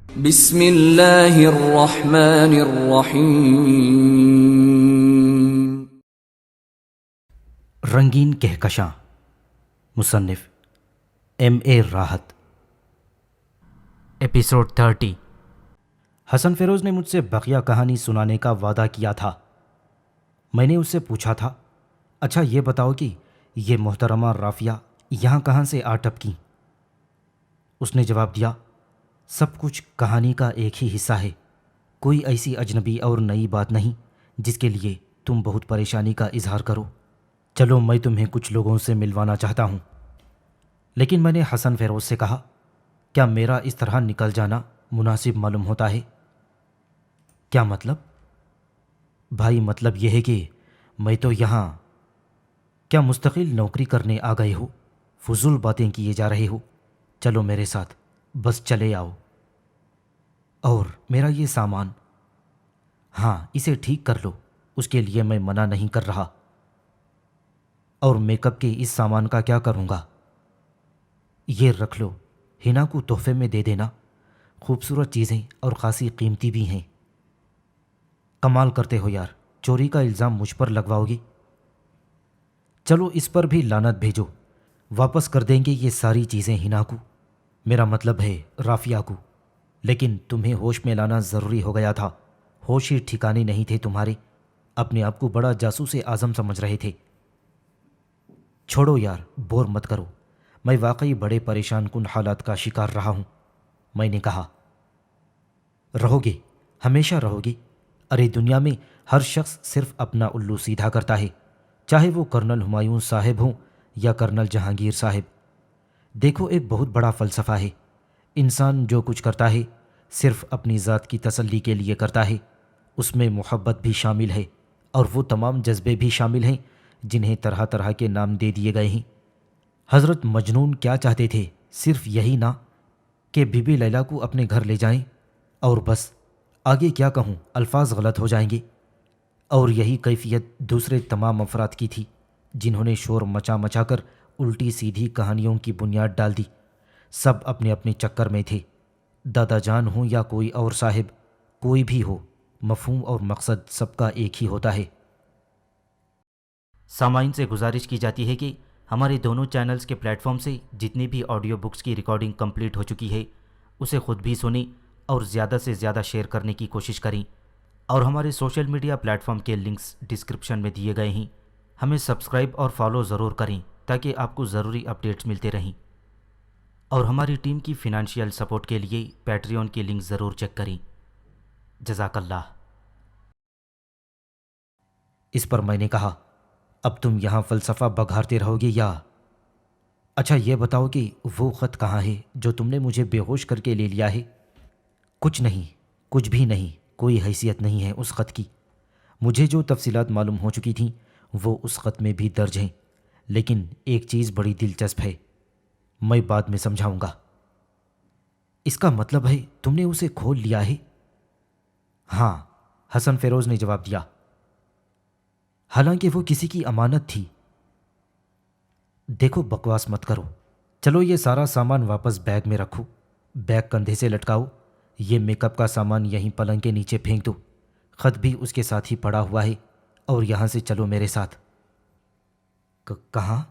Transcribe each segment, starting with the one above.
بسم اللہ الرحمن الرحیم۔ رنگین کہکشاں، مصنف M.A. راحت۔ ایپیسوڈ 30۔ حسن فیروز نے مجھ سے بقیہ کہانی سنانے کا وعدہ کیا تھا۔ میں نے اس سے پوچھا تھا، اچھا یہ بتاؤ کہ یہ محترمہ رافیہ یہاں کہاں سے آ ٹپکیں؟ اس نے جواب دیا، سب کچھ کہانی کا ایک ہی حصہ ہے، کوئی ایسی اجنبی اور نئی بات نہیں جس کے لیے تم بہت پریشانی کا اظہار کرو۔ چلو میں تمہیں کچھ لوگوں سے ملوانا چاہتا ہوں۔ لیکن میں نے حسن فیروز سے کہا، کیا میرا اس طرح نکل جانا مناسب معلوم ہوتا ہے؟ کیا مطلب؟ بھائی مطلب یہ ہے کہ میں تو یہاں کیا مستقل نوکری کرنے آ گئے ہو؟ فضول باتیں کیے جا رہے ہو، چلو میرے ساتھ، بس چلے آؤ۔ اور میرا یہ سامان، ہاں اسے ٹھیک کر لو، اس کے لیے میں منع نہیں کر رہا۔ اور میک اپ کے اس سامان کا کیا کروں گا؟ یہ رکھ لو، ہنا کو تحفے میں دے دینا، خوبصورت چیزیں اور خاصی قیمتی بھی ہیں۔ کمال کرتے ہو یار، چوری کا الزام مجھ پر لگواؤ گی؟ چلو اس پر بھی لعنت بھیجو، واپس کر دیں گے یہ ساری چیزیں ہنا کو، میرا مطلب ہے رافیہ کو۔ لیکن تمہیں ہوش میں لانا ضروری ہو گیا تھا، ہوش ہی ٹھکانے نہیں تھے تمہارے، اپنے آپ کو بڑا جاسوس اعظم سمجھ رہے تھے۔ چھوڑو یار، بور مت کرو، میں واقعی بڑے پریشان کن حالات کا شکار رہا ہوں۔ میں نے کہا، رہو گے، ہمیشہ رہو گے؟ ارے دنیا میں ہر شخص صرف اپنا الو سیدھا کرتا ہے، چاہے وہ کرنل ہمایوں صاحب ہوں یا کرنل جہانگیر صاحب۔ دیکھو ایک بہت بڑا فلسفہ ہے، انسان جو کچھ کرتا ہے صرف اپنی ذات کی تسلی کے لیے کرتا ہے، اس میں محبت بھی شامل ہے اور وہ تمام جذبے بھی شامل ہیں جنہیں طرح طرح کے نام دے دیے گئے ہیں۔ حضرت مجنون کیا چاہتے تھے؟ صرف یہی نا کہ بی بی لیلا کو اپنے گھر لے جائیں، اور بس۔ آگے کیا کہوں، الفاظ غلط ہو جائیں گے۔ اور یہی کیفیت دوسرے تمام افراد کی تھی جنہوں نے شور مچا مچا کر الٹی سیدھی کہانیوں کی بنیاد ڈال دی۔ سب اپنے اپنے چکر میں تھے، دادا جان ہوں یا کوئی اور صاحب، کوئی بھی ہو، مفہوم اور مقصد سب کا ایک ہی ہوتا ہے۔ سامعین سے گزارش کی جاتی ہے کہ ہمارے دونوں چینلز کے پلیٹ فارم سے جتنی بھی آڈیو بکس کی ریکارڈنگ کمپلیٹ ہو چکی ہے اسے خود بھی سنیں اور زیادہ سے زیادہ شیئر کرنے کی کوشش کریں، اور ہمارے سوشل میڈیا پلیٹ فارم کے لنکس ڈسکرپشن میں دیے گئے ہیں۔ ہمیں سبسکرائب اور فالو ضرور کریں تاکہ آپ کو ضروری اپڈیٹس ملتے رہیں، اور ہماری ٹیم کی فنانشیل سپورٹ کے لیے پیٹریون کی لنک ضرور چیک کریں۔ جزاک اللہ۔ اس پر میں نے کہا، اب تم یہاں فلسفہ بگھارتے رہو گے یا؟ اچھا یہ بتاؤ کہ وہ خط کہاں ہے جو تم نے مجھے بے ہوش کر کے لے لیا ہے؟ کچھ نہیں، کچھ بھی نہیں، کوئی حیثیت نہیں ہے اس خط کی۔ مجھے جو تفصیلات معلوم ہو چکی تھیں وہ اس خط میں بھی درج ہیں، لیکن ایک چیز بڑی دلچسپ ہے، میں بعد میں سمجھاؤں گا۔ اس کا مطلب ہے تم نے اسے کھول لیا ہے؟ ہاں، حسن فیروز نے جواب دیا، حالانکہ وہ کسی کی امانت تھی۔ دیکھو بکواس مت کرو، چلو یہ سارا سامان واپس بیگ میں رکھو، بیگ کندھے سے لٹکاؤ، یہ میک اپ کا سامان یہیں پلنگ کے نیچے پھینک دو، خط بھی اس کے ساتھ ہی پڑا ہوا ہے، اور یہاں سے چلو میرے ساتھ۔ کہاں؟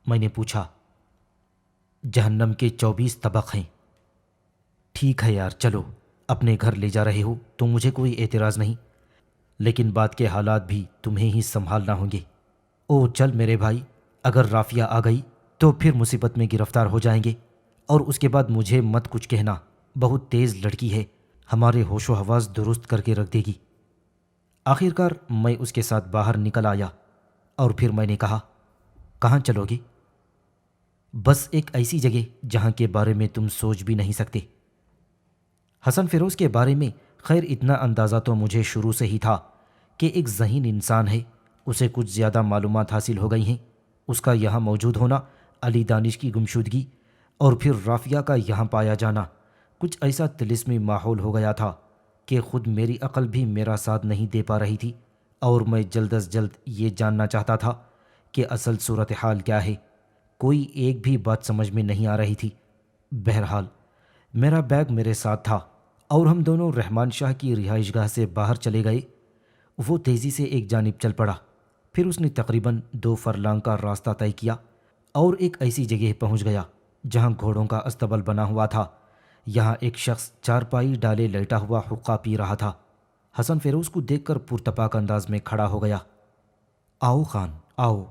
میں نے پوچھا۔ جہنم کے 24 طبق ہیں۔ ٹھیک ہے یار، چلو، اپنے گھر لے جا رہے ہو تو مجھے کوئی اعتراض نہیں، لیکن بعد کے حالات بھی تمہیں ہی سنبھالنا ہوں گے۔ او چل میرے بھائی، اگر رافیہ آ گئی تو پھر مصیبت میں گرفتار ہو جائیں گے، اور اس کے بعد مجھے مت کچھ کہنا، بہت تیز لڑکی ہے، ہمارے ہوش و حواس درست کر کے رکھ دے گی۔ آخر کار میں اس کے ساتھ باہر نکل آیا، اور پھر میں نے کہا، کہاں چلو گے؟ بس ایک ایسی جگہ جہاں کے بارے میں تم سوچ بھی نہیں سکتے۔ حسن فیروز کے بارے میں خیر اتنا اندازہ تو مجھے شروع سے ہی تھا کہ ایک ذہین انسان ہے، اسے کچھ زیادہ معلومات حاصل ہو گئی ہیں۔ اس کا یہاں موجود ہونا، علی دانش کی گمشدگی، اور پھر رافیہ کا یہاں پایا جانا، کچھ ایسا طلسمی ماحول ہو گیا تھا کہ خود میری عقل بھی میرا ساتھ نہیں دے پا رہی تھی، اور میں جلد از جلد یہ جاننا چاہتا تھا کہ اصل صورتحال کیا ہے۔ کوئی ایک بھی بات سمجھ میں نہیں آ رہی تھی۔ بہرحال میرا بیگ میرے ساتھ تھا، اور ہم دونوں رحمان شاہ کی رہائش گاہ سے باہر چلے گئے۔ وہ تیزی سے ایک جانب چل پڑا، پھر اس نے تقریباً 2 فرلانگ کا راستہ طے کیا اور ایک ایسی جگہ پہنچ گیا جہاں گھوڑوں کا استبل بنا ہوا تھا۔ یہاں ایک شخص چارپائی ڈالے لیٹا ہوا حقہ پی رہا تھا۔ حسن فیروز کو دیکھ کر پرتپاک انداز میں کھڑا ہو گیا۔ آؤ خان، آؤ،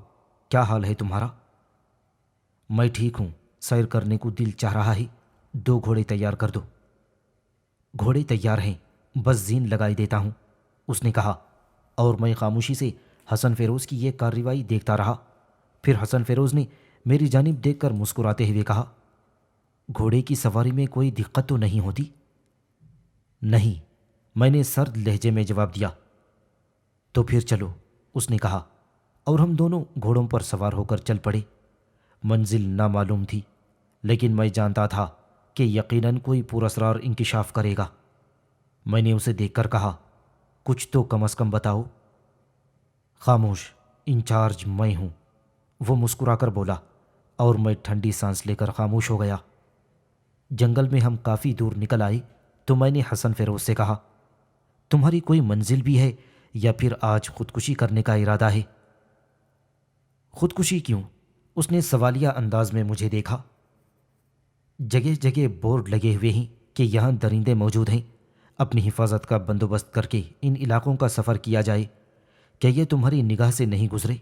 کیا حال ہے تمہارا؟ میں ٹھیک ہوں، سیر کرنے کو دل چاہ رہا ہے، 2 گھوڑے تیار کر دو۔ گھوڑے تیار ہیں، بس زین لگائی دیتا ہوں، اس نے کہا، اور میں خاموشی سے حسن فیروز کی یہ کارروائی دیکھتا رہا۔ پھر حسن فیروز نے میری جانب دیکھ کر مسکراتے ہوئے کہا، گھوڑے کی سواری میں کوئی دقت تو نہیں ہوتی؟ نہیں، میں نے سرد لہجے میں جواب دیا۔ تو پھر چلو، اس نے کہا، اور ہم دونوں گھوڑوں پر سوار ہو کر چل پڑے۔ منزل نامعلوم تھی، لیکن میں جانتا تھا کہ یقیناً کوئی پراسرار انکشاف کرے گا۔ میں نے اسے دیکھ کر کہا، کچھ تو کم از کم بتاؤ۔ خاموش، انچارج میں ہوں، وہ مسکرا کر بولا، اور میں ٹھنڈی سانس لے کر خاموش ہو گیا۔ جنگل میں ہم کافی دور نکل آئے تو میں نے حسن فیروز سے کہا، تمہاری کوئی منزل بھی ہے یا پھر آج خودکشی کرنے کا ارادہ ہے؟ خودکشی کیوں؟ اس نے سوالیہ انداز میں مجھے دیکھا۔ جگہ جگہ بورڈ لگے ہوئے ہیں کہ یہاں درندے موجود ہیں، اپنی حفاظت کا بندوبست کر کے ان علاقوں کا سفر کیا جائے۔ کیا یہ تمہاری نگاہ سے نہیں گزرے؟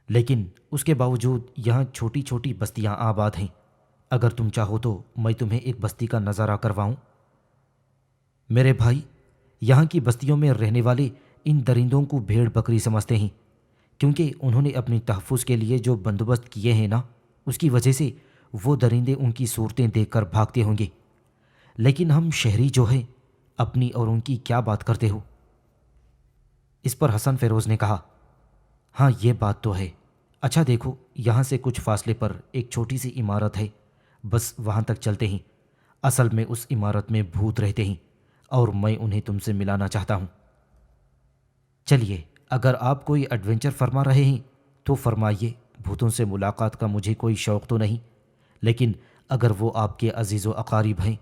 لیکن اس کے باوجود یہاں چھوٹی چھوٹی بستیاں آباد ہیں، اگر تم چاہو تو میں تمہیں ایک بستی کا نظارہ کرواؤں۔ میرے بھائی، یہاں کی بستیوں میں رہنے والے ان درندوں کو بھیڑ بکری سمجھتے ہیں، کیونکہ انہوں نے اپنی تحفظ کے لیے جو بندوبست کیے ہیں نا، اس کی وجہ سے وہ درندے ان کی صورتیں دیکھ کر بھاگتے ہوں گے۔ لیکن ہم شہری جو ہیں، اپنی اور ان کی کیا بات کرتے ہو؟ اس پر حسن فیروز نے کہا، ہاں یہ بات تو ہے۔ اچھا دیکھو، یہاں سے کچھ فاصلے پر ایک چھوٹی سی عمارت ہے، بس وہاں تک چلتے ہیں۔ اصل میں اس عمارت میں بھوت رہتے ہیں اور میں انہیں تم سے ملانا چاہتا ہوں۔ چلیے، اگر آپ کوئی ایڈونچر فرما رہے ہیں تو فرمائیے، بھوتوں سے ملاقات کا مجھے کوئی شوق تو نہیں، لیکن اگر وہ آپ کے عزیز و اقارب ہیں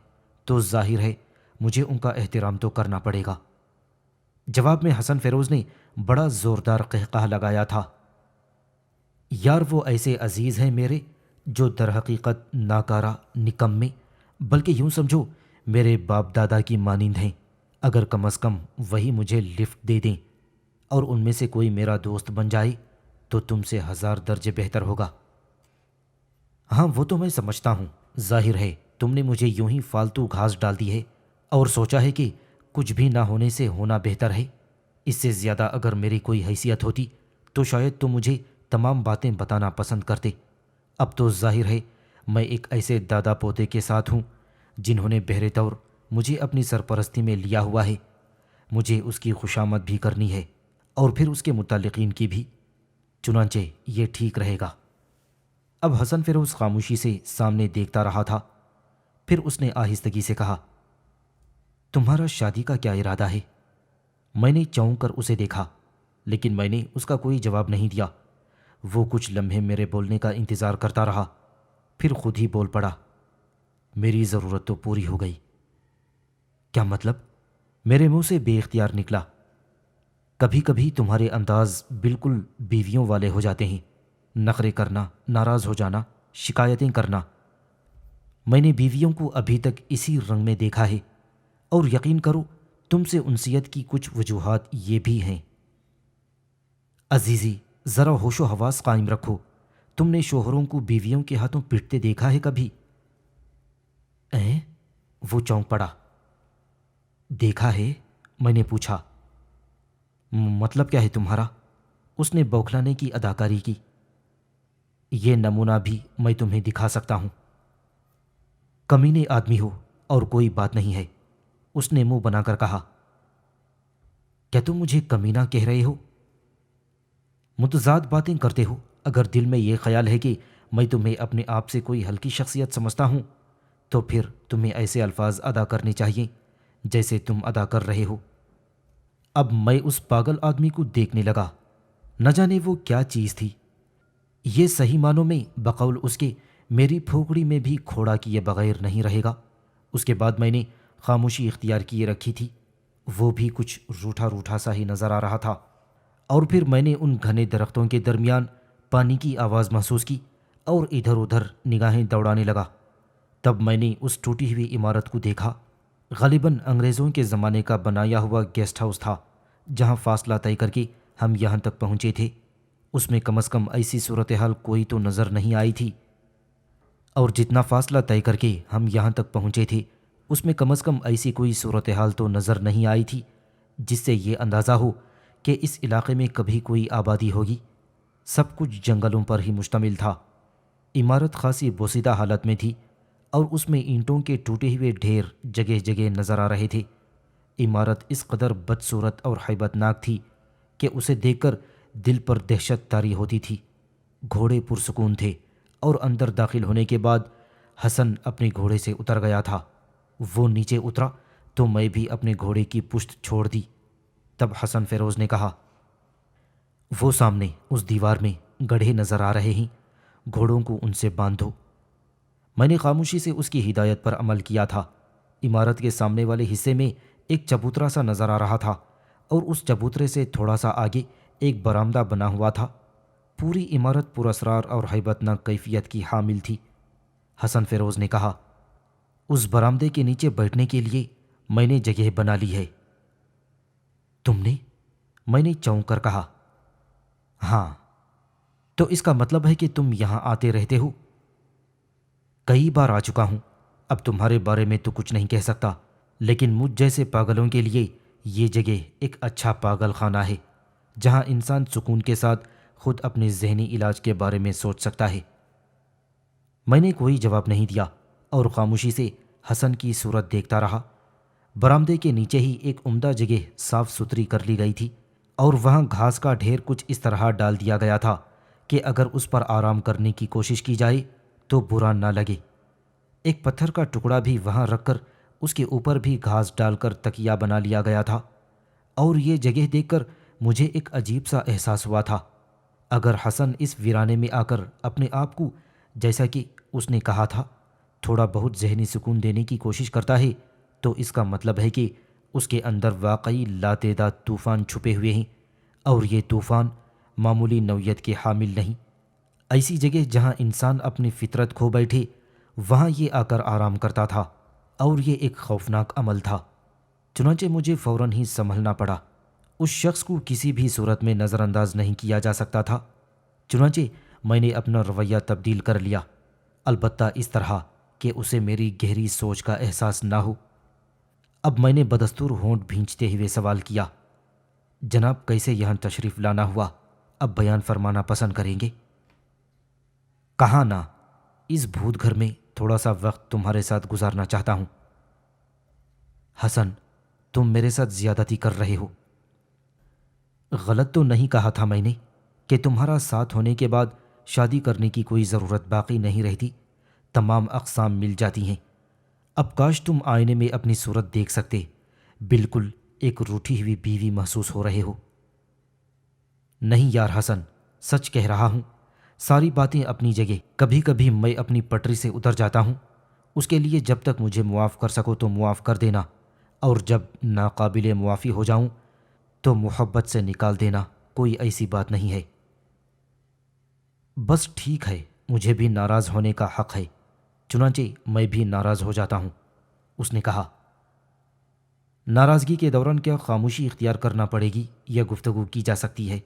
تو ظاہر ہے مجھے ان کا احترام تو کرنا پڑے گا۔ جواب میں حسن فیروز نے بڑا زوردار قہقہ لگایا تھا۔ یار، وہ ایسے عزیز ہیں میرے جو در حقیقت ناکارہ، نکمے، بلکہ یوں سمجھو میرے باپ دادا کی مانند ہیں۔ اگر کم از کم وہی مجھے لفٹ دے دیں اور ان میں سے کوئی میرا دوست بن جائے تو تم سے 1000 درجے بہتر ہوگا۔ ہاں وہ تو میں سمجھتا ہوں، ظاہر ہے تم نے مجھے یوں ہی فالتو گھاس ڈال دی ہے اور سوچا ہے کہ کچھ بھی نہ ہونے سے ہونا بہتر ہے۔ اس سے زیادہ اگر میری کوئی حیثیت ہوتی تو شاید تم مجھے تمام باتیں بتانا پسند کرتے۔ اب تو ظاہر ہے میں ایک ایسے دادا پوتے کے ساتھ ہوں جنہوں نے بہرے طور مجھے اپنی سرپرستی میں لیا ہوا ہے۔ مجھے اس کی خوشامد بھی کرنی ہے اور پھر اس کے متعلقین کی بھی، چنانچہ یہ ٹھیک رہے گا۔ اب حسن فیروز خاموشی سے سامنے دیکھتا رہا تھا، پھر اس نے آہستگی سے کہا، تمہارا شادی کا کیا ارادہ ہے؟ میں نے چونک کر اسے دیکھا، لیکن میں نے اس کا کوئی جواب نہیں دیا۔ وہ کچھ لمحے میرے بولنے کا انتظار کرتا رہا، پھر خود ہی بول پڑا، میری ضرورت تو پوری ہو گئی۔ کیا مطلب؟ میرے منہ سے بے اختیار نکلا۔ کبھی کبھی تمہارے انداز بالکل بیویوں والے ہو جاتے ہیں، نخرے کرنا، ناراض ہو جانا، شکایتیں کرنا۔ میں نے بیویوں کو ابھی تک اسی رنگ میں دیکھا ہے، اور یقین کرو تم سے انسیت کی کچھ وجوہات یہ بھی ہیں۔ عزیزی، ذرا ہوش و حواس قائم رکھو، تم نے شوہروں کو بیویوں کے ہاتھوں پیٹتے دیکھا ہے کبھی؟ وہ چونک پڑا۔ دیکھا ہے؟ میں نے پوچھا۔ مطلب کیا ہے تمہارا؟ اس نے بوکھلانے کی اداکاری کی۔ یہ نمونہ بھی میں تمہیں دکھا سکتا ہوں۔ کمینے آدمی ہو اور کوئی بات نہیں ہے، اس نے منہ بنا کر کہا۔ کیا تم مجھے کمینہ کہہ رہے ہو؟ متضاد باتیں کرتے ہو۔ اگر دل میں یہ خیال ہے کہ میں تمہیں اپنے آپ سے کوئی ہلکی شخصیت سمجھتا ہوں تو پھر تمہیں ایسے الفاظ ادا کرنے چاہیے جیسے تم ادا کر رہے ہو۔ اب میں اس پاگل آدمی کو دیکھنے لگا، نہ جانے وہ کیا چیز تھی۔ یہ صحیح معنوں میں بقول اس کے میری پھوپڑی میں بھی کھوڑا کیے بغیر نہیں رہے گا۔ اس کے بعد میں نے خاموشی اختیار کیے رکھی تھی، وہ بھی کچھ روٹھا روٹھا سا ہی نظر آ رہا تھا۔ اور پھر میں نے ان گھنے درختوں کے درمیان پانی کی آواز محسوس کی اور ادھر ادھر نگاہیں دوڑانے لگا۔ تب میں نے اس ٹوٹی ہوئی عمارت کو دیکھا۔ غالباً انگریزوں کے زمانے کا بنایا ہوا گیسٹ ہاؤس تھا جہاں فاصلہ طے کر کے ہم یہاں تک پہنچے تھے۔ اس میں کم از کم ایسی صورتحال کوئی تو نظر نہیں آئی تھی، اور جتنا فاصلہ طے کر کے ہم یہاں تک پہنچے تھے اس میں کم از کم ایسی کوئی صورتحال تو نظر نہیں آئی تھی جس سے یہ اندازہ ہو کہ اس علاقے میں کبھی کوئی آبادی ہوگی۔ سب کچھ جنگلوں پر ہی مشتمل تھا۔ عمارت خاصی بوسیدہ حالت میں تھی اور اس میں اینٹوں کے ٹوٹے ہوئے ڈھیر جگہ جگہ نظر آ رہے تھے۔ عمارت اس قدر بدصورت اور ہیبت ناک تھی کہ اسے دیکھ کر دل پر دہشت طاری ہوتی تھی۔ گھوڑے پرسکون تھے اور اندر داخل ہونے کے بعد حسن اپنے گھوڑے سے اتر گیا تھا۔ وہ نیچے اترا تو میں بھی اپنے گھوڑے کی پشت چھوڑ دی۔ تب حسن فیروز نے کہا، وہ سامنے اس دیوار میں گڑھے نظر آ رہے ہیں، گھوڑوں کو ان سے باندھو۔ میں نے خاموشی سے اس کی ہدایت پر عمل کیا تھا۔ عمارت کے سامنے والے حصے میں ایک چبوترا سا نظر آ رہا تھا اور اس چبوترے سے تھوڑا سا آگے ایک برآمدہ بنا ہوا تھا۔ پوری عمارت پراسرار اور ہیبت ناک کیفیت کی حامل تھی۔ حسن فیروز نے کہا، اس برآمدے کے نیچے بیٹھنے کے لیے میں نے جگہ بنا لی ہے۔ تم نے؟ میں نے چونک کر کہا، ہاں۔ تو اس کا مطلب ہے کہ تم یہاں آتے رہتے ہو؟ کئی بار آ چکا ہوں، اب تمہارے بارے میں تو کچھ نہیں کہہ سکتا، لیکن مجھ جیسے پاگلوں کے لیے یہ جگہ ایک اچھا پاگل خانہ ہے جہاں انسان سکون کے ساتھ خود اپنے ذہنی علاج کے بارے میں سوچ سکتا ہے۔ میں نے کوئی جواب نہیں دیا اور خاموشی سے حسن کی صورت دیکھتا رہا۔ برآمدے کے نیچے ہی ایک عمدہ جگہ صاف ستھری کر لی گئی تھی اور وہاں گھاس کا ڈھیر کچھ اس طرح ڈال دیا گیا تھا کہ اگر اس پر آرام کرنے کی کوشش کی جائے تو برا نہ لگے۔ ایک پتھر کا ٹکڑا بھی وہاں رکھ کر اس کے اوپر بھی گھاس ڈال کر تکیہ بنا لیا گیا تھا، اور یہ جگہ دیکھ کر مجھے ایک عجیب سا احساس ہوا تھا۔ اگر حسن اس ویرانے میں آ کر اپنے آپ کو، جیسا کہ اس نے کہا تھا، تھوڑا بہت ذہنی سکون دینے کی کوشش کرتا ہے تو اس کا مطلب ہے کہ اس کے اندر واقعی لاتعداد طوفان چھپے ہوئے ہیں، اور یہ طوفان معمولی نوعیت کے حامل نہیں۔ ایسی جگہ جہاں انسان اپنی فطرت کھو بیٹھے وہاں یہ آ کر آرام کرتا تھا، اور یہ ایک خوفناک عمل تھا۔ چنانچہ مجھے فوراً ہی سنبھلنا پڑا۔ اس شخص کو کسی بھی صورت میں نظر انداز نہیں کیا جا سکتا تھا۔ چنانچہ میں نے اپنا رویہ تبدیل کر لیا، البتہ اس طرح کہ اسے میری گہری سوچ کا احساس نہ ہو۔ اب میں نے بدستور ہونٹ بھینچتے ہوئے سوال کیا، جناب کیسے یہاں تشریف لانا ہوا؟ اب بیان فرمانا پسند کریں گے؟ کہاں نہ، اس بھوت گھر میں تھوڑا سا وقت تمہارے ساتھ گزارنا چاہتا ہوں۔ حسن، تم میرے ساتھ زیادتی کر رہے ہو۔ غلط تو نہیں کہا تھا میں نے کہ تمہارا ساتھ ہونے کے بعد شادی کرنے کی کوئی ضرورت باقی نہیں رہتی، تمام اقسام مل جاتی ہیں۔ اب کاش تم آئینے میں اپنی صورت دیکھ سکتے، بالکل ایک روٹھی ہوئی بیوی محسوس ہو رہے ہو۔ نہیں یار حسن، سچ کہہ رہا ہوں، ساری باتیں اپنی جگہ۔ کبھی کبھی میں اپنی پٹری سے اتر جاتا ہوں، اس کے لیے جب تک مجھے معاف کر سکو تو معاف کر دینا، اور جب ناقابل معافی ہو جاؤں تو محبت سے نکال دینا، کوئی ایسی بات نہیں ہے۔ بس ٹھیک ہے، مجھے بھی ناراض ہونے کا حق ہے، چنانچہ میں بھی ناراض ہو جاتا ہوں۔ اس نے کہا، ناراضگی کے دوران کیا خاموشی اختیار کرنا پڑے گی یا گفتگو کی جا سکتی ہے؟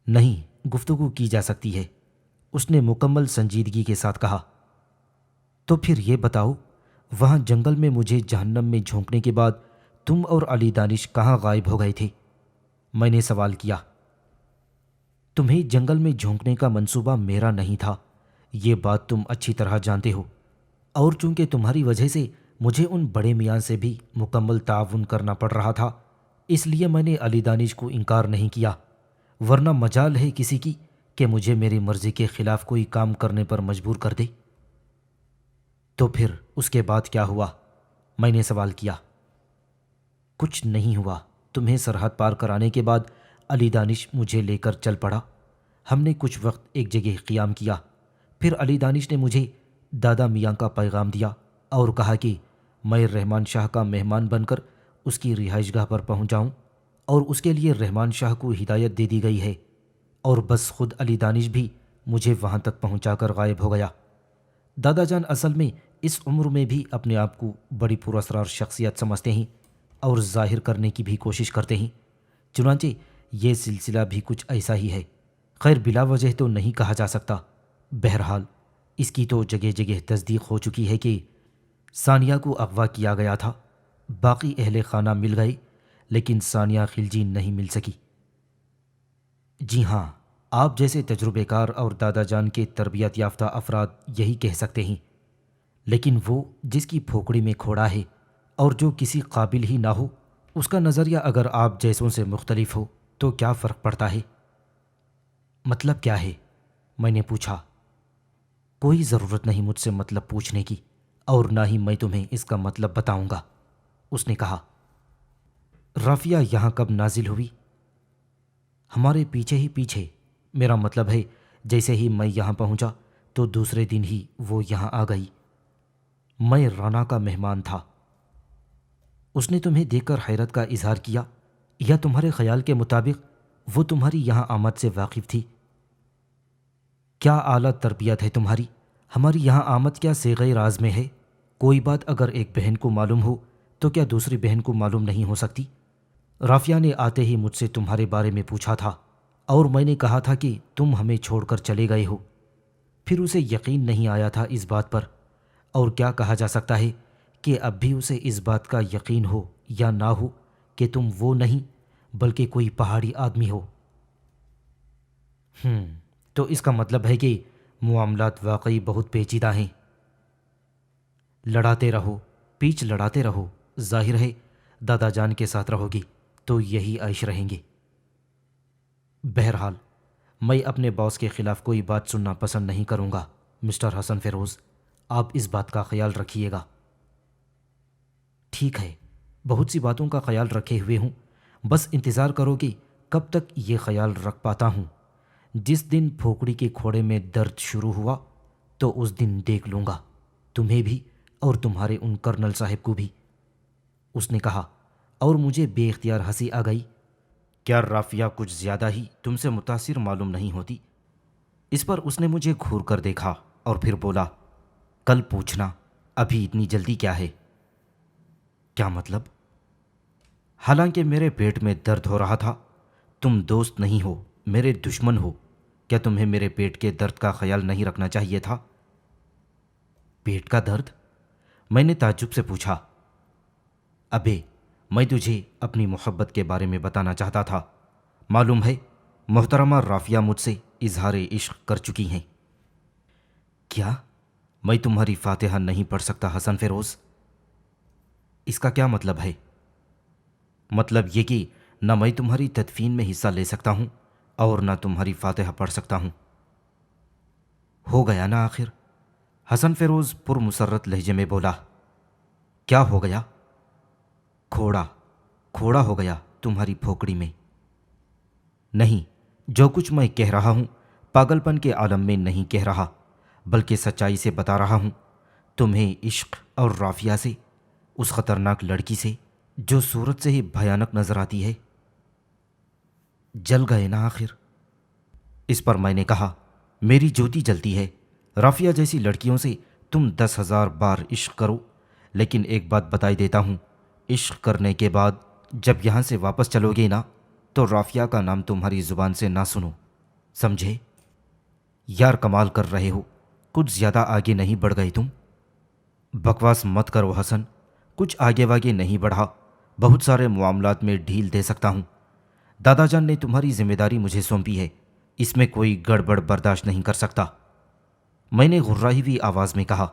نہیں، گفتگو کی جا سکتی ہے، اس نے مکمل سنجیدگی کے ساتھ کہا۔ تو پھر یہ بتاؤ، وہاں جنگل میں مجھے جہنم میں جھونکنے کے بعد تم اور علی دانش کہاں غائب ہو گئے تھے؟ میں نے سوال کیا۔ تمہیں جنگل میں جھونکنے کا منصوبہ میرا نہیں تھا، یہ بات تم اچھی طرح جانتے ہو، اور چونکہ تمہاری وجہ سے مجھے ان بڑے میاں سے بھی مکمل تعاون کرنا پڑ رہا تھا، اس لیے میں نے علی دانش کو انکار نہیں کیا، ورنہ مجال ہے کسی کی کہ مجھے میری مرضی کے خلاف کوئی کام کرنے پر مجبور کر دے۔ تو پھر اس کے بعد کیا ہوا؟ میں نے سوال کیا۔ کچھ نہیں ہوا، تمہیں سرحد پار کرانے کے بعد علی دانش مجھے لے کر چل پڑا۔ ہم نے کچھ وقت ایک جگہ قیام کیا، پھر علی دانش نے مجھے دادا میاں کا پیغام دیا اور کہا کہ میں رحمان شاہ کا مہمان بن کر اس کی رہائش گاہ پر پہنچ جاؤں، اور اس کے لیے رحمان شاہ کو ہدایت دے دی گئی ہے، اور بس خود علی دانش بھی مجھے وہاں تک پہنچا کر غائب ہو گیا۔ دادا جان اصل میں اس عمر میں بھی اپنے آپ کو بڑی پراسرار شخصیت سمجھتے ہیں اور ظاہر کرنے کی بھی کوشش کرتے ہیں، چنانچہ یہ سلسلہ بھی کچھ ایسا ہی ہے۔ خیر بلا وجہ تو نہیں کہا جا سکتا، بہرحال اس کی تو جگہ جگہ تصدیق ہو چکی ہے کہ ثانیہ کو اغوا کیا گیا تھا۔ باقی اہل خانہ مل گئے لیکن ثانیہ خلجی نہیں مل سکی۔ جی ہاں، آپ جیسے تجربے کار اور دادا جان کے تربیت یافتہ افراد یہی کہہ سکتے ہیں، لیکن وہ جس کی پھوکڑی میں کھوڑا ہے اور جو کسی قابل ہی نہ ہو، اس کا نظریہ اگر آپ جیسوں سے مختلف ہو تو کیا فرق پڑتا ہے؟ مطلب کیا ہے؟ میں نے پوچھا۔ کوئی ضرورت نہیں مجھ سے مطلب پوچھنے کی، اور نہ ہی میں تمہیں اس کا مطلب بتاؤں گا، اس نے کہا۔ رافیہ یہاں کب نازل ہوئی؟ ہمارے پیچھے ہی پیچھے، میرا مطلب ہے جیسے ہی میں یہاں پہنچا تو دوسرے دن ہی وہ یہاں آ گئی۔ میں رانا کا مہمان تھا۔ اس نے تمہیں دیکھ کر حیرت کا اظہار کیا، یا تمہارے خیال کے مطابق وہ تمہاری یہاں آمد سے واقف تھی؟ کیا اعلیٰ تربیت ہے تمہاری! ہماری یہاں آمد کیا صیغہ راز میں ہے؟ کوئی بات اگر ایک بہن کو معلوم ہو تو کیا دوسری بہن کو معلوم نہیں ہو سکتی؟ رافیہ نے آتے ہی مجھ سے تمہارے بارے میں پوچھا تھا، اور میں نے کہا تھا کہ تم ہمیں چھوڑ کر چلے گئے ہو۔ پھر اسے یقین نہیں آیا تھا اس بات پر، اور کیا کہا جا سکتا ہے کہ اب بھی اسے اس بات کا یقین ہو یا نہ ہو کہ تم وہ نہیں بلکہ کوئی پہاڑی آدمی ہو۔ تو اس کا مطلب ہے کہ معاملات واقعی بہت پیچیدہ ہیں۔ لڑاتے رہو، پیچ لڑاتے رہو، ظاہر ہے دادا جان کے ساتھ رہو گی تو یہی عیش رہیں گے۔ بہرحال میں اپنے باس کے خلاف کوئی بات سننا پسند نہیں کروں گا مسٹر حسن فیروز، آپ اس بات کا خیال رکھیے گا۔ ٹھیک ہے، بہت سی باتوں کا خیال رکھے ہوئے ہوں، بس انتظار کرو کہ کب تک یہ خیال رکھ پاتا ہوں۔ جس دن پھوکڑی کے کھوڑے میں درد شروع ہوا تو اس دن دیکھ لوں گا، تمہیں بھی اور تمہارے ان کرنل صاحب کو بھی، اس نے کہا، اور مجھے بے اختیار ہنسی آ گئی۔ کیا رافیہ کچھ زیادہ ہی تم سے متاثر معلوم نہیں ہوتی؟ اس پر اس نے مجھے گھور کر دیکھا اور پھر بولا، کل پوچھنا، ابھی اتنی جلدی کیا ہے؟ کیا مطلب؟ حالانکہ میرے پیٹ میں درد ہو رہا تھا۔ تم دوست نہیں ہو، میرے دشمن ہو، کیا تمہیں میرے پیٹ کے درد کا خیال نہیں رکھنا چاہیے تھا؟ پیٹ کا درد؟ میں نے تعجب سے پوچھا۔ ابے، میں تجھے اپنی محبت کے بارے میں بتانا چاہتا تھا۔ معلوم ہے محترمہ رافیہ مجھ سے اظہار عشق کر چکی ہیں۔ کیا؟ میں تمہاری فاتحہ نہیں پڑھ سکتا حسن فیروز؟ اس کا کیا مطلب ہے؟ مطلب یہ کہ نہ میں تمہاری تدفین میں حصہ لے سکتا ہوں اور نہ تمہاری فاتحہ پڑھ سکتا ہوں۔ ہو گیا نا آخر؟ حسن فیروز پر مسرت لہجے میں بولا۔ کیا ہو گیا؟ کھوڑا ہو گیا تمہاری پھوکڑی میں۔ نہیں، جو کچھ میں کہہ رہا ہوں پاگل پن کے عالم میں نہیں کہہ رہا، بلکہ سچائی سے بتا رہا ہوں۔ تمہیں عشق اور رافیہ سے، اس خطرناک لڑکی سے جو صورت سے ہی بھیانک نظر آتی ہے۔ جل گئے نا آخر؟ اس پر میں نے کہا، میری جوتی جلتی ہے۔ رافیہ جیسی لڑکیوں سے تم 10,000 بار عشق کرو، لیکن ایک بات بتائی دیتا ہوں، عشق کرنے کے بعد جب یہاں سے واپس چلو گے نا تو رافیہ کا نام تمہاری زبان سے نہ سنو، سمجھے؟ یار کمال کر رہے ہو، کچھ زیادہ آگے نہیں بڑھ گئے تم؟ بکواس مت کرو حسن، کچھ آگے واگے نہیں بڑھا، بہت سارے معاملات میں ڈھیل دے سکتا ہوں۔ دادا جان نے تمہاری ذمہ داری مجھے سونپی ہے، اس میں کوئی گڑبڑ برداشت نہیں کر سکتا، میں نے غرائی ہوئی آواز میں کہا،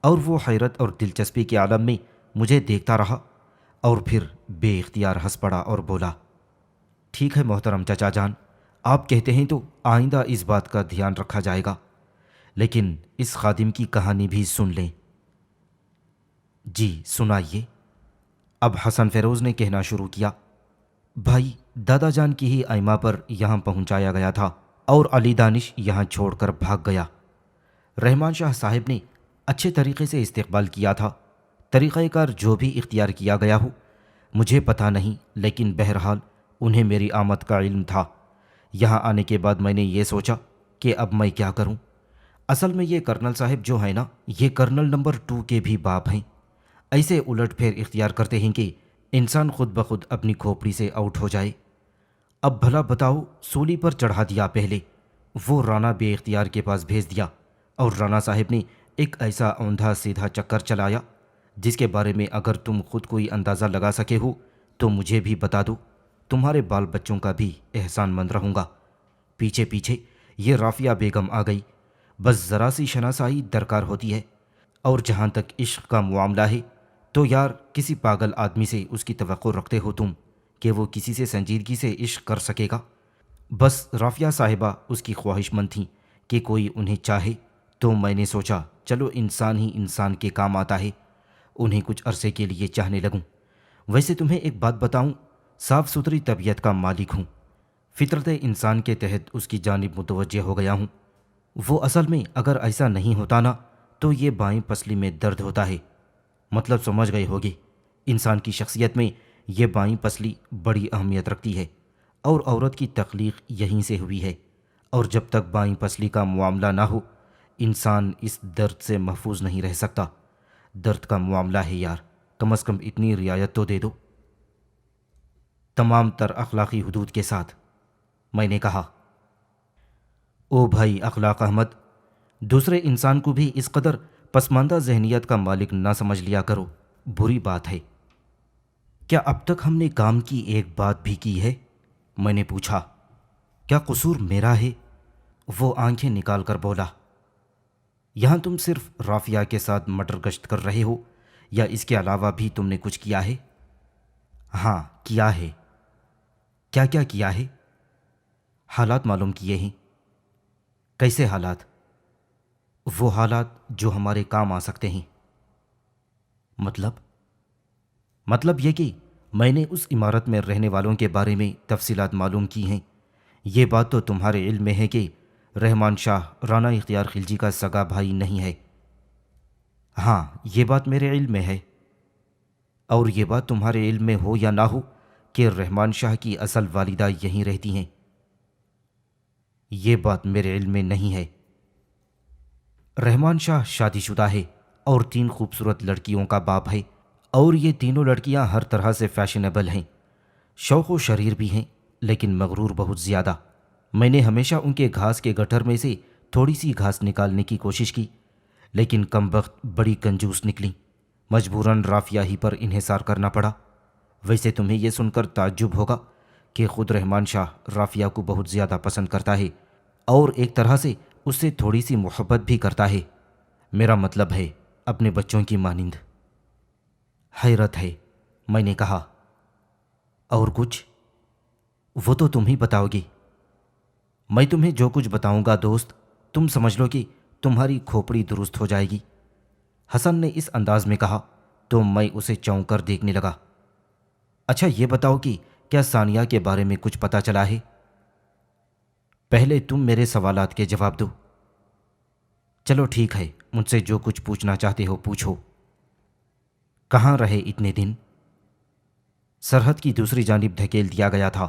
اور وہ حیرت اور دلچسپی کے عالم میں مجھے دیکھتا رہا، اور پھر بے اختیار ہنس پڑا اور بولا، ٹھیک ہے محترم چچا جان، آپ کہتے ہیں تو آئندہ اس بات کا دھیان رکھا جائے گا، لیکن اس خادم کی کہانی بھی سن لیں۔ جی سنائیے۔ اب حسن فیروز نے کہنا شروع کیا، بھائی دادا جان کی ہی ایما پر یہاں پہنچایا گیا تھا اور علی دانش یہاں چھوڑ کر بھاگ گیا۔ رحمان شاہ صاحب نے اچھے طریقے سے استقبال کیا تھا، طریقہ کار جو بھی اختیار کیا گیا ہو مجھے پتہ نہیں، لیکن بہرحال انہیں میری آمد کا علم تھا۔ یہاں آنے کے بعد میں نے یہ سوچا کہ اب میں کیا کروں۔ اصل میں یہ کرنل صاحب جو ہیں نا، یہ کرنل نمبر 2 کے بھی باپ ہیں۔ ایسے الٹ پھیر اختیار کرتے ہیں کہ انسان خود بخود اپنی کھوپڑی سے آؤٹ ہو جائے۔ اب بھلا بتاؤ، سولی پر چڑھا دیا پہلے، وہ رانا بے اختیار کے پاس بھیج دیا، اور رانا صاحب نے ایک ایسا اوندھا سیدھا چکر چلایا جس کے بارے میں اگر تم خود کوئی اندازہ لگا سکے ہو تو مجھے بھی بتا دو، تمہارے بال بچوں کا بھی احسان مند رہوں گا۔ پیچھے پیچھے یہ رافیہ بیگم آ گئی، بس ذرا سی شناسائی درکار ہوتی ہے، اور جہاں تک عشق کا معاملہ ہے تو یار کسی پاگل آدمی سے اس کی توقع رکھتے ہو تم کہ وہ کسی سے سنجیدگی سے عشق کر سکے گا؟ بس رافیہ صاحبہ اس کی خواہش مند تھیں کہ کوئی انہیں چاہے، تو میں نے سوچا چلو انسان ہی انسان کے کام آتا ہے، انہیں کچھ عرصے کے لیے چاہنے لگوں۔ ویسے تمہیں ایک بات بتاؤں، صاف ستھری طبیعت کا مالک ہوں، فطرت انسان کے تحت اس کی جانب متوجہ ہو گیا ہوں۔ وہ اصل میں اگر ایسا نہیں ہوتا نا تو یہ بائیں پسلی میں درد ہوتا ہے، مطلب سمجھ گئے ہوگے۔ انسان کی شخصیت میں یہ بائیں پسلی بڑی اہمیت رکھتی ہے، اور عورت کی تخلیق یہیں سے ہوئی ہے، اور جب تک بائیں پسلی کا معاملہ نہ ہو انسان اس درد سے محفوظ نہیں رہ سکتا۔ درد کا معاملہ ہے یار، کم از کم اتنی رعایت تو دے دو۔ تمام تر اخلاقی حدود کے ساتھ میں نے کہا۔ او بھائی اخلاق احمد، دوسرے انسان کو بھی اس قدر پسماندہ ذہنیت کا مالک نہ سمجھ لیا کرو، بری بات ہے۔ کیا اب تک ہم نے کام کی ایک بات بھی کی ہے؟ میں نے پوچھا۔ کیا قصور میرا ہے؟ وہ آنکھیں نکال کر بولا۔ یہاں تم صرف رافیہ کے ساتھ مٹر گشت کر رہے ہو یا اس کے علاوہ بھی تم نے کچھ کیا ہے؟ ہاں کیا ہے۔ کیا کیا کیا ہے؟ حالات معلوم کیے ہیں۔ کیسے حالات؟ وہ حالات جو ہمارے کام آ سکتے ہیں۔ مطلب یہ کہ میں نے اس عمارت میں رہنے والوں کے بارے میں تفصیلات معلوم کی ہیں۔ یہ بات تو تمہارے علم میں ہے کہ رحمان شاہ رانا اختیار خلجی کا سگا بھائی نہیں ہے؟ ہاں یہ بات میرے علم میں ہے۔ اور یہ بات تمہارے علم میں ہو یا نہ ہو کہ رحمان شاہ کی اصل والدہ یہیں رہتی ہیں؟ یہ بات میرے علم میں نہیں ہے۔ رحمان شاہ شادی شدہ ہے اور 3 خوبصورت لڑکیوں کا باپ ہے، اور یہ تینوں لڑکیاں ہر طرح سے فیشنیبل ہیں، شوق و شریر بھی ہیں، لیکن مغرور بہت زیادہ۔ میں نے ہمیشہ ان کے گھاس کے گٹر میں سے تھوڑی سی گھاس نکالنے کی کوشش کی، لیکن کمبخت بڑی کنجوس نکلیں، مجبوراً رافیہ ہی پر انحصار کرنا پڑا۔ ویسے تمہیں یہ سن کر تعجب ہوگا کہ خود رحمان شاہ رافیہ کو بہت زیادہ پسند کرتا ہے، اور ایک طرح سے اس سے تھوڑی سی محبت بھی کرتا ہے، میرا مطلب ہے اپنے بچوں کی مانند۔ حیرت ہے، میں نے کہا۔ اور کچھ؟ وہ تو تم ہی بتاؤ گی۔ میں تمہیں جو کچھ بتاؤں گا دوست، تم سمجھ لو کہ تمہاری کھوپڑی درست ہو جائے گی۔ حسن نے اس انداز میں کہا تو میں اسے چونک کر دیکھنے لگا۔ اچھا یہ بتاؤ کہ کیا ثانیہ کے بارے میں کچھ پتہ چلا ہے؟ پہلے تم میرے سوالات کے جواب دو۔ چلو ٹھیک ہے، مجھ سے جو کچھ پوچھنا چاہتے ہو پوچھو۔ کہاں رہے اتنے دن؟ سرحد کی دوسری جانب دھکیل دیا گیا تھا،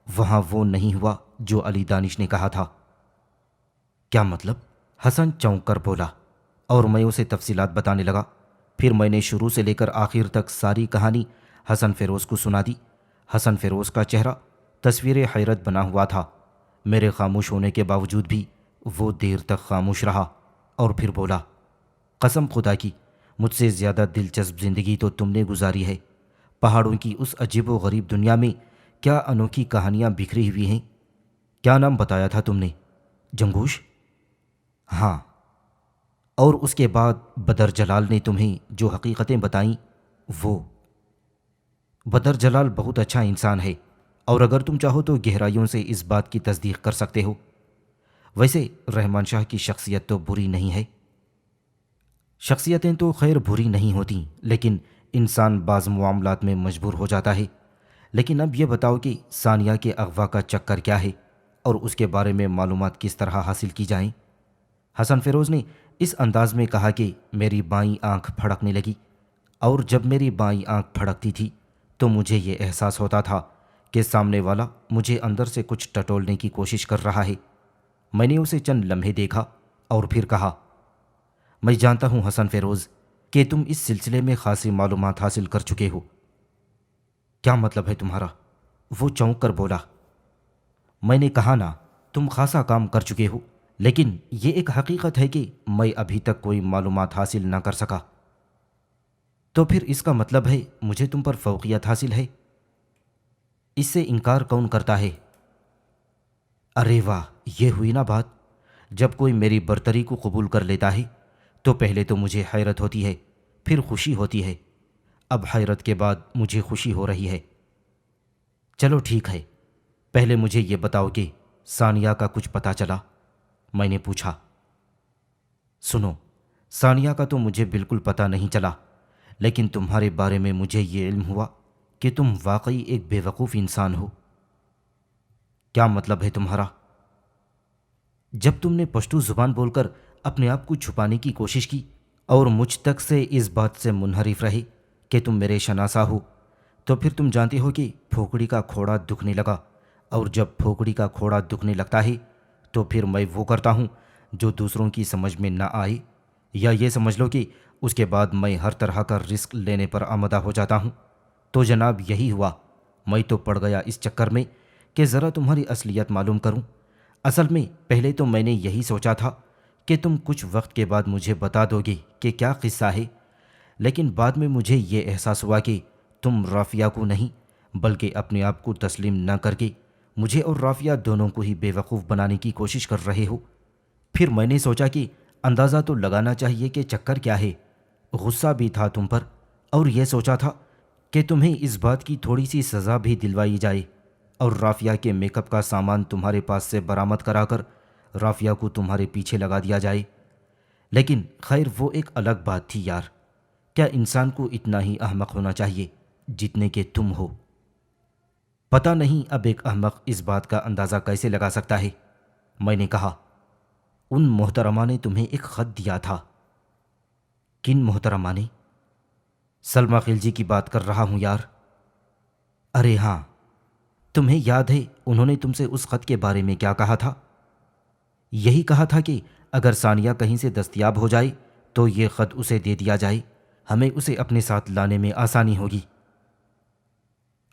وہاں وہ نہیں ہوا جو علی دانش نے کہا تھا۔ کیا مطلب؟ حسن چونک کر بولا، اور میں اسے تفصیلات بتانے لگا۔ پھر میں نے شروع سے لے کر آخر تک ساری کہانی حسن فیروز کو سنا دی۔ حسن فیروز کا چہرہ تصویر حیرت بنا ہوا تھا۔ میرے خاموش ہونے کے باوجود بھی وہ دیر تک خاموش رہا، اور پھر بولا، قسم خدا کی مجھ سے زیادہ دلچسپ زندگی تو تم نے گزاری ہے۔ پہاڑوں کی اس عجیب و غریب دنیا میں کیا انوکھی کہانیاں بکھری ہوئی ہیں۔ کیا نام بتایا تھا تم نے؟ جنگوش؟ ہاں۔ اور اس کے بعد بدر جلال نے تمہیں جو حقیقتیں بتائیں وہ؟ بدر جلال بہت اچھا انسان ہے، اور اگر تم چاہو تو گہرائیوں سے اس بات کی تصدیق کر سکتے ہو۔ ویسے رحمان شاہ کی شخصیت تو بری نہیں ہے۔ شخصیتیں تو خیر بری نہیں ہوتیں، لیکن انسان بعض معاملات میں مجبور ہو جاتا ہے۔ لیکن اب یہ بتاؤ کہ ثانیہ کے اغوا کا چکر کیا ہے، اور اس کے بارے میں معلومات کس طرح حاصل کی جائیں؟ حسن فیروز نے اس انداز میں کہا کہ میری بائیں آنکھ پھڑکنے لگی۔ اور جب میری بائیں آنکھ پھڑکتی تھی تو مجھے یہ احساس ہوتا تھا کہ سامنے والا مجھے اندر سے کچھ ٹٹولنے کی کوشش کر رہا ہے۔ میں نے اسے چند لمحے دیکھا اور پھر کہا، میں جانتا ہوں حسن فیروز کہ تم اس سلسلے میں خاصی معلومات حاصل کر چکے ہو۔ کیا مطلب ہے تمہارا؟ وہ چونک کر بولا۔ میں نے کہا نا، تم خاصا کام کر چکے ہو، لیکن یہ ایک حقیقت ہے کہ میں ابھی تک کوئی معلومات حاصل نہ کر سکا۔ تو پھر اس کا مطلب ہے مجھے تم پر فوقیت حاصل ہے؟ اس سے انکار کون کرتا ہے؟ ارے واہ، یہ ہوئی نا بات۔ جب کوئی میری برتری کو قبول کر لیتا ہے تو پہلے تو مجھے حیرت ہوتی ہے، پھر خوشی ہوتی ہے، اب حیرت کے بعد مجھے خوشی ہو رہی ہے۔ چلو ٹھیک ہے، پہلے مجھے یہ بتاؤ کہ ثانیہ کا کچھ پتہ چلا؟ میں نے پوچھا۔ سنو، ثانیہ کا تو مجھے بالکل پتہ نہیں چلا، لیکن تمہارے بارے میں مجھے یہ علم ہوا کہ تم واقعی ایک بے وقوف انسان ہو۔ کیا مطلب ہے تمہارا؟ جب تم نے پشتو زبان بول کر اپنے آپ کو چھپانے کی کوشش کی اور مجھ تک سے اس بات سے منحرف رہے کہ تم میرے شناسا ہو، تو پھر تم جانتے ہو کہ پھوکڑی کا کھوڑا دکھنے لگا، اور جب پھوکڑی کا کھوڑا دکھنے لگتا ہے تو پھر میں وہ کرتا ہوں جو دوسروں کی سمجھ میں نہ آئے، یا یہ سمجھ لو کہ اس کے بعد میں ہر طرح کا رسک لینے پر آمادہ ہو جاتا ہوں۔ تو جناب یہی ہوا، میں تو پڑ گیا اس چکر میں کہ ذرا تمہاری اصلیت معلوم کروں۔ اصل میں پہلے تو میں نے یہی سوچا تھا کہ تم کچھ وقت کے بعد مجھے بتا دو گے کہ کیا قصہ ہے، لیکن بعد میں مجھے یہ احساس ہوا کہ تم رافیہ کو نہیں بلکہ اپنے آپ کو تسلیم نہ کر کے مجھے اور رافیہ دونوں کو ہی بے وقوف بنانے کی کوشش کر رہے ہو۔ پھر میں نے سوچا کہ اندازہ تو لگانا چاہیے کہ چکر کیا ہے۔ غصہ بھی تھا تم پر، اور یہ سوچا تھا کہ تمہیں اس بات کی تھوڑی سی سزا بھی دلوائی جائے اور رافیہ کے میک اپ کا سامان تمہارے پاس سے برآمد کرا کر رافیہ کو تمہارے پیچھے لگا دیا جائے۔ لیکن خیر، وہ ایک الگ بات تھی یار۔ کیا انسان کو اتنا ہی احمق ہونا چاہیے جتنے کہ تم ہو؟ پتہ نہیں اب ایک احمق اس بات کا اندازہ کیسے لگا سکتا ہے۔ میں نے کہا، ان محترمہ نے تمہیں ایک خط دیا تھا۔ کن محترمہ نے؟ سلمیٰ خلجی کی بات کر رہا ہوں یار۔ ارے ہاں، تمہیں یاد ہے انہوں نے تم سے اس خط کے بارے میں کیا کہا تھا؟ یہی کہا تھا کہ اگر ثانیہ کہیں سے دستیاب ہو جائے تو یہ خط اسے دے دیا جائے، ہمیں اسے اپنے ساتھ لانے میں آسانی ہوگی۔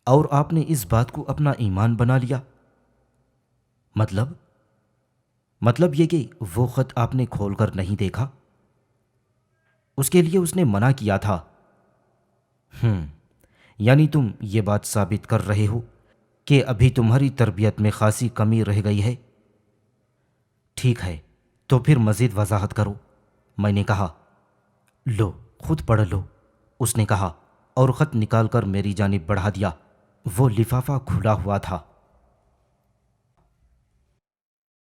اور آپ نے اس بات کو اپنا ایمان بنا لیا؟ مطلب یہ کہ وہ خط آپ نے کھول کر نہیں دیکھا؟ اس کے لیے اس نے منع کیا تھا۔ یعنی تم یہ بات ثابت کر رہے ہو کہ ابھی تمہاری تربیت میں خاصی کمی رہ گئی ہے۔ ٹھیک ہے، تو پھر مزید وضاحت کرو، میں نے کہا۔ لو، خود پڑھ لو، اس نے کہا اور خط نکال کر میری جانب بڑھا دیا۔ وہ لفافہ کھلا ہوا تھا۔